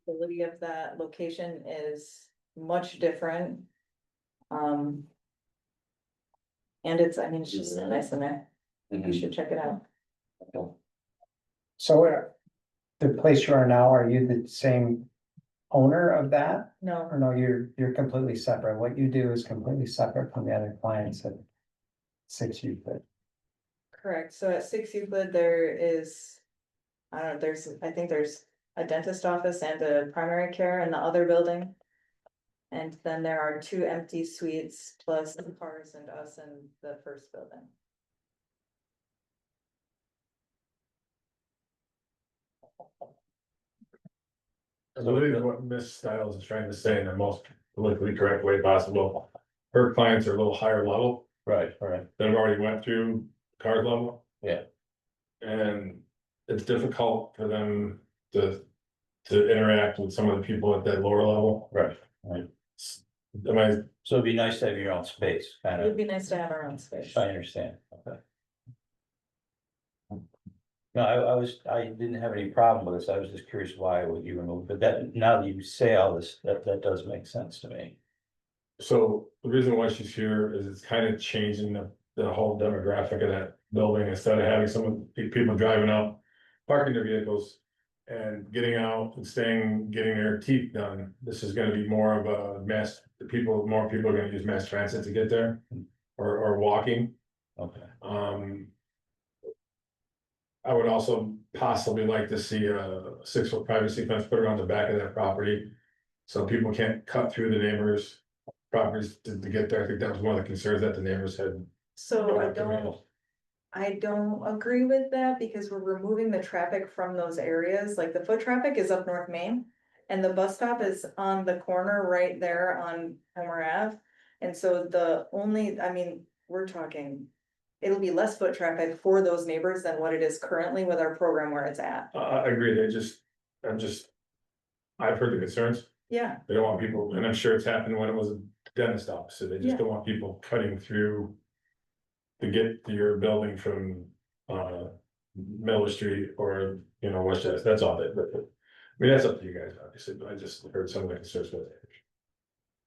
ability of that location is much different. And it's, I mean, it's just nice in there. You should check it out. So the place you are now, are you the same owner of that? No, Or no, you're completely separate. What you do is completely separate from the other clients at 6 Euclid. correct. So at 6 Euclid, there is, I don't know, I think there's a dentist office and a primary care in the other building. And then there are 2 empty suites plus the cars and us in the first building. I believe what Miss Styles is trying to say in the most politically correct way possible. Her clients are a little higher level Right. that have already went through card level. Yeah. And it's difficult for them to interact with some of the people at that lower level. Right. Am I, So it'd be nice to have your own space, kind It would of, be nice to have our own space. I understand, okay. No, I didn't have any problem with this, I was just curious why would you remove, but that, now that you say all this, that does make sense to me. so the reason why she's here is it's kind of changing the whole demographic of that building. Instead of having some people driving up, parking their vehicles. And getting out and getting their teeth done, this is gonna be more of a more people are gonna use mass transit to get there. Or walking, Okay, I would also possibly like to see a 6-foot privacy fence put around the back of that property. So people can't cut through the neighbors' properties to get there. I think that was one of the concerns that the neighbors had. So I don't agree with that because we're removing the traffic from those areas, like the foot traffic is up North Main. And the bus stop is on the corner right there on Homer Ave. And so we're talking, it'll be less foot traffic for those neighbors than what it is currently with our program where it's at. I agree, I've heard the concerns. Yeah, They don't want people, and I'm sure it's happened when it was a dentist office, so they just Yeah. don't want people cutting through. To get to your building from Miller Street or, Westchester, that's all that, but. I mean, that's up to you guys, obviously, but I just heard some of the concerns with it.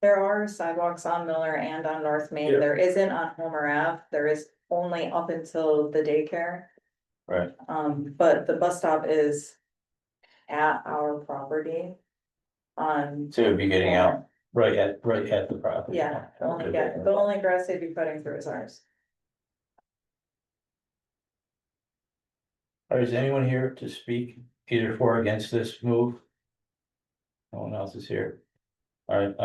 there are sidewalks on Miller and on North Main. Yeah. There isn't on Homer Ave. There is only up until the daycare. right, But the bus stop is at our property. so it'd be getting out right at the property. Yeah, the only grass they'd be cutting through is ours. All right, is anyone here to speak either for or against this move? No one else is here. All right,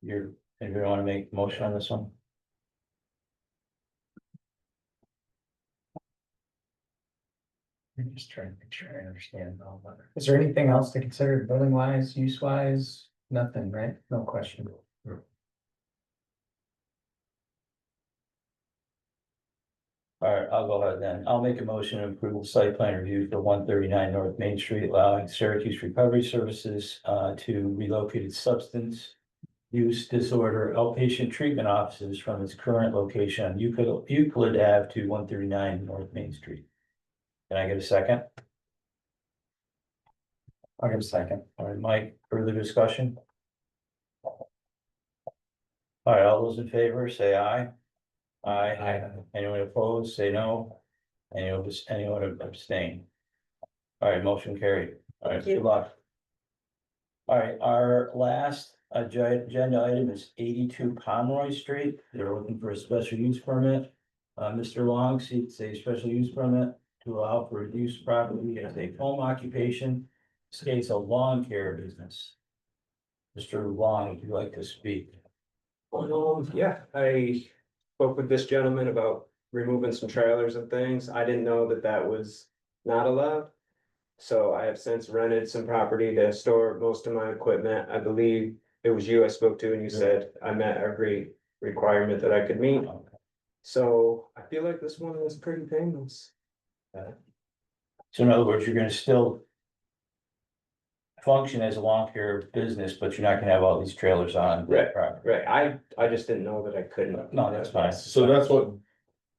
anybody want to make a motion on this one? I'm just trying to make sure I understand all that. Is there anything else to consider building wise, use wise? Nothing, right? No question. All right, I'll go ahead then. I'll make a motion to approve the site plan review for 139 North Main Street, allowing Syracuse Recovery Services to relocate its substance use disorder outpatient treatment offices from its current location on Euclid Ave to 139 North Main Street. Can I get a second? I'll give a second. All right, Mike, further discussion? All right, all those in favor, say aye. Aye. Anyone opposed, say no. Anyone abstain? All right, motion carried. All right, Thank you. good luck. All right, our last agenda item is 82 Pomeroy Street. They're looking for a special use permit. Mr. Long seeks a special use permit to allow for reduced property as a home occupation. States a lawn care business. Mr. Long, would you like to speak? Yeah, I spoke with this gentleman about removing some trailers and things. I didn't know that that was not allowed. So I have since rented some property to store most of my equipment. I believe it was you I spoke to and you said I met every requirement that I could meet. So I feel like this one was pretty painless. So in other words, you're gonna still function as a lawn care business, but you're not gonna have all these trailers on. Right. property. Right, I just didn't know that I couldn't. No, that's fine. So that's what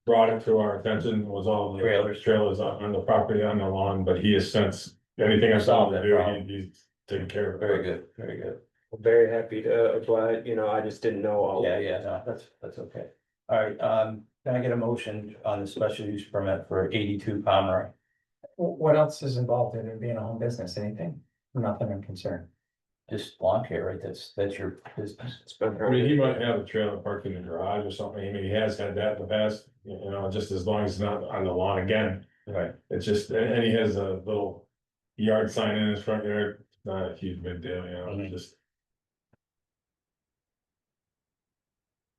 brought it to our attention was all the Trailers. trailers on the property on the lawn, but he has since anything I saw Solve to that do, problem. he's taking care of it. Very good, very good. I'm very happy to apply, you know, I just didn't know all. Yeah, yeah, no, that's okay. All right, can I get a motion on the special use permit for 82 Pomeroy? What else is involved in it being a home business? Anything? Nothing I'm concerned. Just lawn care, right? That's your business. It's been I mean, he might permitted. have a trailer parked in the garage or something, I mean, he has had that in the past, you know, just as long as it's not on the lawn again. Right. It's just, and he has a little yard sign in his front yard, it's not a huge big deal, you know, Mhm. just.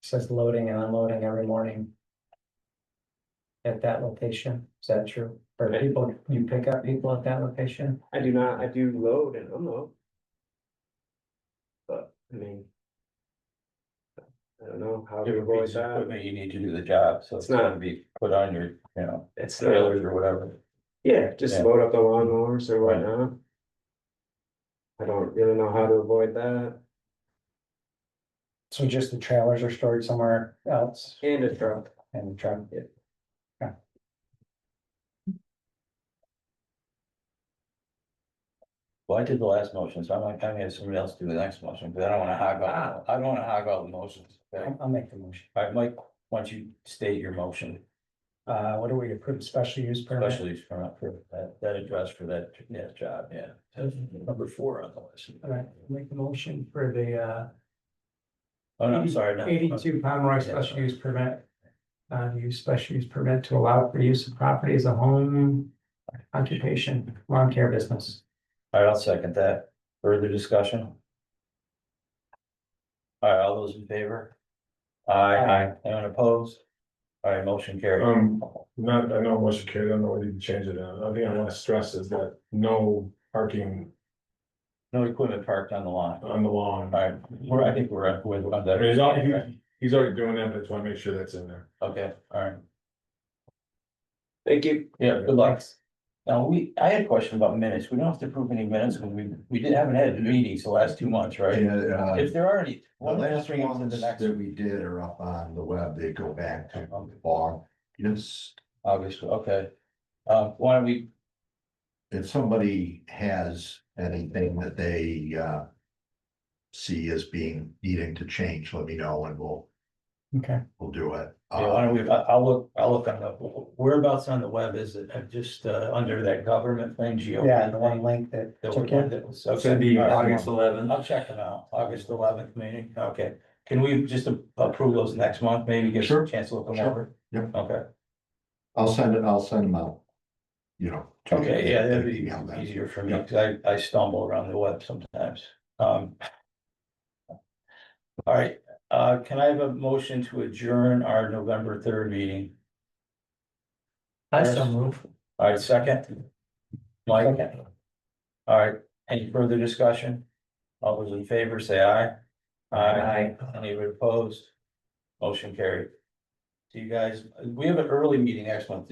Says loading and unloading every morning. At that location, is that true? Or Right. people, you pick up people at that location? I do not, I do load and unload. But, I mean. I don't know how to Different avoid pieces of that. equipment you need to do the job, so it's It's not- gotta be put on your, It's not, trailers or whatever. yeah, just Yeah. load up the lawnmowers or Right. whatnot. I don't really know how to avoid that. So just the trailers are stored somewhere else And a truck. and the truck? Yeah. Well, I did the last motion, so I'm like, I'm gonna have somebody else do the next motion, because I don't wanna hog all the motions. Okay? I'll make the motion. All right, Mike, why don't you state your motion, What do we approve, special use permit? special use permit for that address for that, yeah, job, yeah. Number 4 on the list. All right, make the motion for the Oh, no, I'm sorry, no. 82 Pomeroy special use permit. Use special use permit to allow for use of property as a home occupation, lawn care business. All right, I'll second that. Further discussion? All right, all those in favor? Aye. Anyone opposed? All right, motion carried. Not, I know motion carried, I don't know what you can change it, I think I wanna stress is that no parking No equipment parked on the lawn. on the lawn. All right, I think we're on I that. mean, he's already doing that, but I just wanna make sure that's in there. Okay, all right. Thank you. Yeah, good luck. Now, I had a question about minutes. We don't have to approve any minutes because we haven't had meetings the last 2 months, right? Yeah, If there are any, the why don't we just last bring them to ones the next that we did are up on the web, they go back to August. August, okay. Why don't we, If somebody has anything that they see as being needing to change, let me know and Okay, we'll do it. yeah, why don't we, I'll look on the, whereabouts on the web is it? Just under that government thing, GOP? yeah, the one thing? link that That took one you. that was- It's gonna be all right. August 11th. I'll check them out, August 11th meeting, okay. Can we just approve those next month, maybe give us a Sure. chance to look them Sure. over? Yep. Okay, I'll send them out. You know. to okay, you. yeah, that'd be Email them. easier for me, because I stumble around the web sometimes. All right, can I have a motion to adjourn our November 3rd meeting? I so move. All right, second? Mike? All right, any further discussion? All those in favor, say aye. Aye. Anybody opposed? Motion carried. See you guys, we have an early meeting next month,